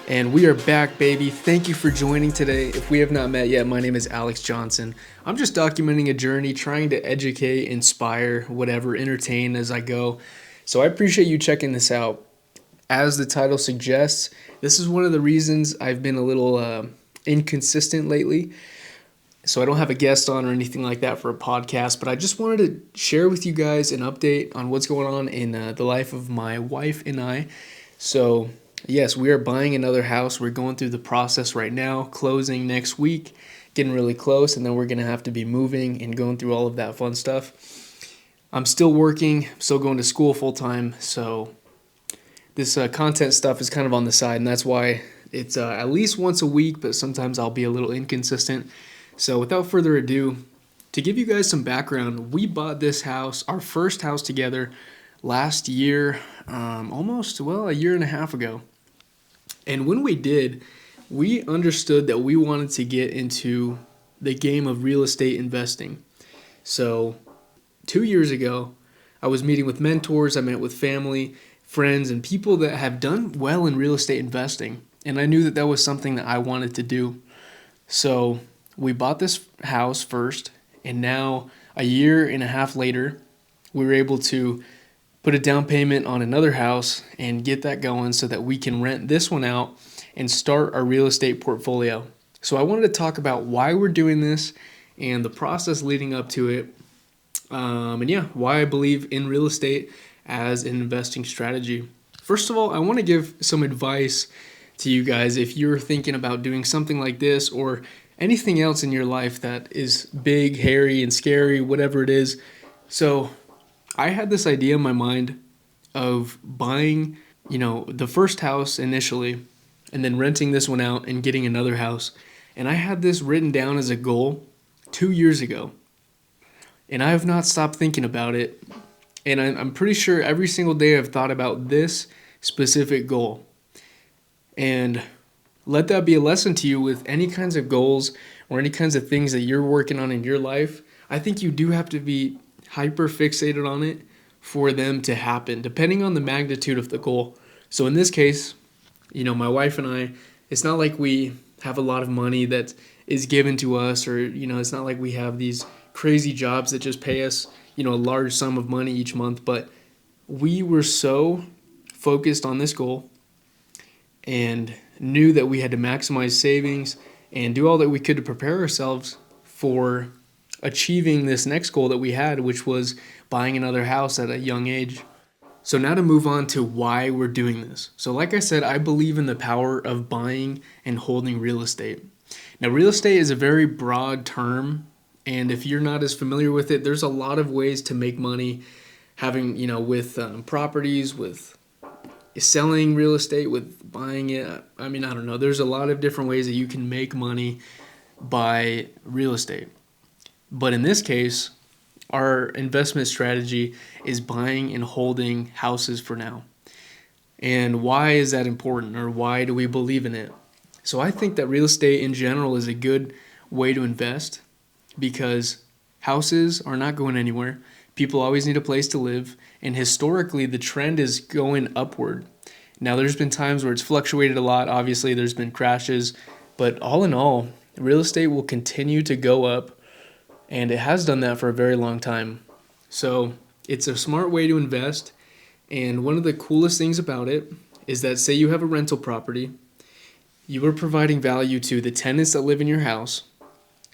And we are back, baby. Thank you for joining today. If we have not met yet, my name is Alex Johnson. I'm just documenting a journey, trying to educate, inspire, whatever, entertain as I go. So I appreciate you checking this out. As the title suggests, this is one of the reasons I've been a little inconsistent lately. So I don't have a guest on or anything like that for a podcast, but I just wanted to share with you guys an update on what's going on in the life of my wife and I. So yes, we are buying another house. We're going through the process right now, closing next week, getting really close, and then we're going to have to be moving and going through all of that fun stuff. I'm still working, still going to school full time, so this content stuff is kind of on the side, and that's why it's at least once a week, but sometimes I'll be a little inconsistent. So without further ado, to give you guys some background, we bought this house, our first house together, last year, a year and a half ago. And when we did, we understood that we wanted to get into the game of real estate investing. So 2 years ago, I was meeting with mentors, I met with family, friends, and people that have done well in real estate investing. And I knew that that was something that I wanted to do. So we bought this house first, and now a year and a half later, we were able to put a down payment on another house and get that going so that we can rent this one out and start our real estate portfolio. So I wanted to talk about why we're doing this and the process leading up to it. Why I believe in real estate as an investing strategy. First of all, I want to give some advice to you guys if you're thinking about doing something like this or anything else in your life that is big, hairy, and scary, whatever it is. So I had this idea in my mind of buying, the first house initially and then renting this one out and getting another house. And I had this written down as a goal 2 years ago. And I have not stopped thinking about it. And I'm pretty sure every single day I've thought about this specific goal. And let that be a lesson to you with any kinds of goals or any kinds of things that you're working on in your life. I think you do have to be hyper fixated on it for them to happen, depending on the magnitude of the goal. So in this case, my wife and I, it's not like we have a lot of money that is given to us, or, it's not like we have these crazy jobs that just pay us, a large sum of money each month. But we were so focused on this goal and knew that we had to maximize savings and do all that we could to prepare ourselves for achieving this next goal that we had, which was buying another house at a young age. So now to move on to why we're doing this. So like I said, I believe in the power of buying and holding real estate. Now, real estate is a very broad term, and if you're not as familiar with it, there's a lot of ways to make money having, with properties, with selling real estate, with buying it. I don't know. There's a lot of different ways that you can make money by real estate. But in this case, our investment strategy is buying and holding houses for now. And why is that important, or why do we believe in it? So I think that real estate in general is a good way to invest because houses are not going anywhere. People always need a place to live, and historically the trend is going upward. Now there's been times where it's fluctuated a lot. Obviously there's been crashes, but all in all, real estate will continue to go up, and it has done that for a very long time. So it's a smart way to invest, and one of the coolest things about it is that, say you have a rental property, you are providing value to the tenants that live in your house,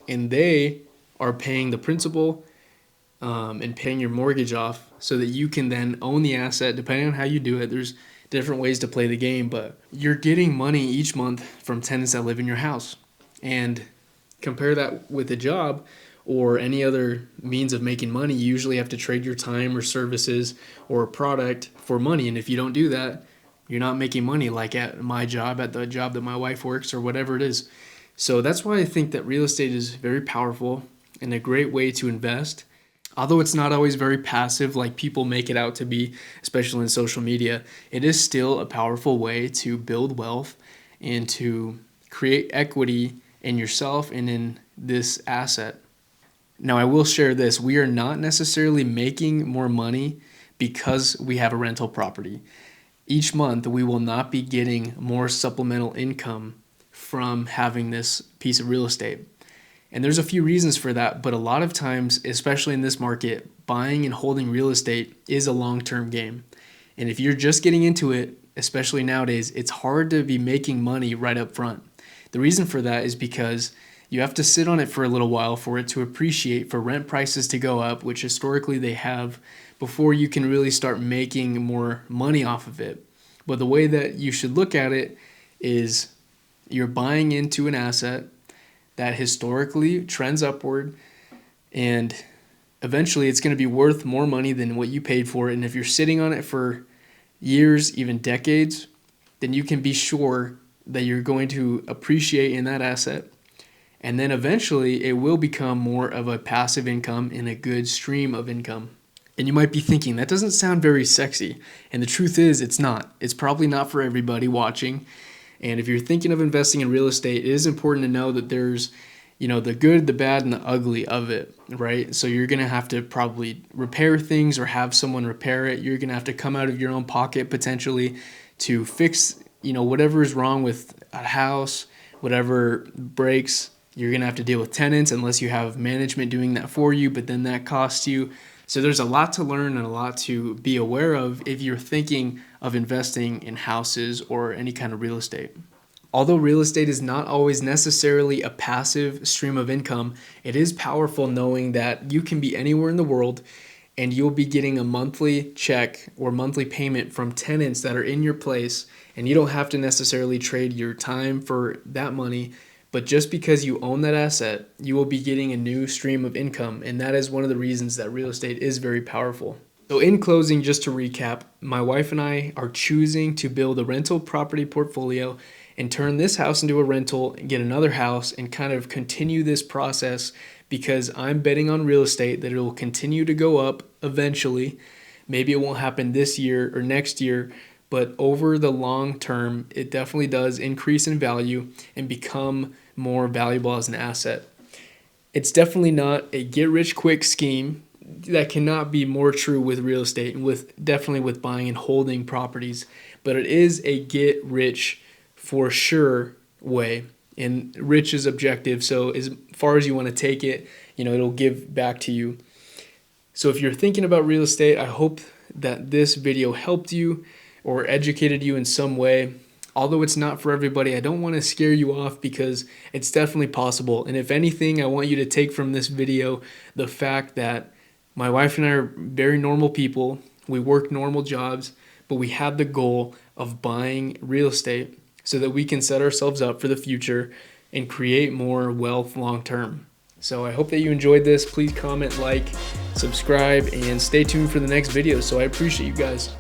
and they are paying the principal and paying your mortgage off so that you can then own the asset. Depending on how you do it, there's different ways to play the game, but you're getting money each month from tenants that live in your house. And compare that with a job or any other means of making money. You usually have to trade your time or services or a product for money, and if you don't do that, you're not making money, like at my job, at the job that my wife works, or whatever it is. So that's why I think that real estate is very powerful and a great way to invest. Although it's not always very passive like people make it out to be, especially in social media, it is still a powerful way to build wealth and to create equity in yourself and in this asset. Now, I will share this. We are not necessarily making more money because we have a rental property. each month we will not be getting more supplemental income from having this piece of real estate. And there's a few reasons for that, but a lot of times, especially in this market, buying and holding real estate is a long-term game. And if you're just getting into it, especially nowadays, it's hard to be making money right up front. The reason for that is because you have to sit on it for a little while for it to appreciate, for rent prices to go up, which historically they have, before you can really start making more money off of it. But the way that you should look at it is you're buying into an asset that historically trends upward, and eventually it's going to be worth more money than what you paid for it. And if you're sitting on it for years, even decades, then you can be sure that you're going to appreciate in that asset. And then eventually it will become more of a passive income and a good stream of income. And you might be thinking, that doesn't sound very sexy. And the truth is, it's not. It's probably not for everybody watching. And if you're thinking of investing in real estate, it is important to know that there's, the good, the bad, and the ugly of it, right? So you're going to have to probably repair things or have someone repair it. You're going to have to come out of your own pocket potentially to fix, whatever is wrong with a house, whatever breaks. You're going to have to deal with tenants unless you have management doing that for you, but then that costs you. So there's a lot to learn and a lot to be aware of if you're thinking of investing in houses or any kind of real estate. Although real estate is not always necessarily a passive stream of income, it is powerful knowing that you can be anywhere in the world and you'll be getting a monthly check or monthly payment from tenants that are in your place, and you don't have to necessarily trade your time for that money. But just because you own that asset, you will be getting a new stream of income. And that is one of the reasons that real estate is very powerful. So in closing, just to recap, my wife and I are choosing to build a rental property portfolio and turn this house into a rental and get another house and kind of continue this process, because I'm betting on real estate that it will continue to go up eventually. Maybe it won't happen this year or next year, but over the long term, it definitely does increase in value and become more valuable as an asset. It's definitely not a get-rich-quick scheme. That cannot be more true with real estate and definitely with buying and holding properties. But it is a get-rich for sure way. And rich is objective, so as far as you want to take it, it'll give back to you. So if you're thinking about real estate, I hope that this video helped you or educated you in some way. Although it's not for everybody, I don't want to scare you off, because it's definitely possible. And if anything, I want you to take from this video the fact that my wife and I are very normal people. We work normal jobs, but we have the goal of buying real estate so that we can set ourselves up for the future and create more wealth long term. So I hope that you enjoyed this. Please comment, like, subscribe, and stay tuned for the next video. So I appreciate you guys.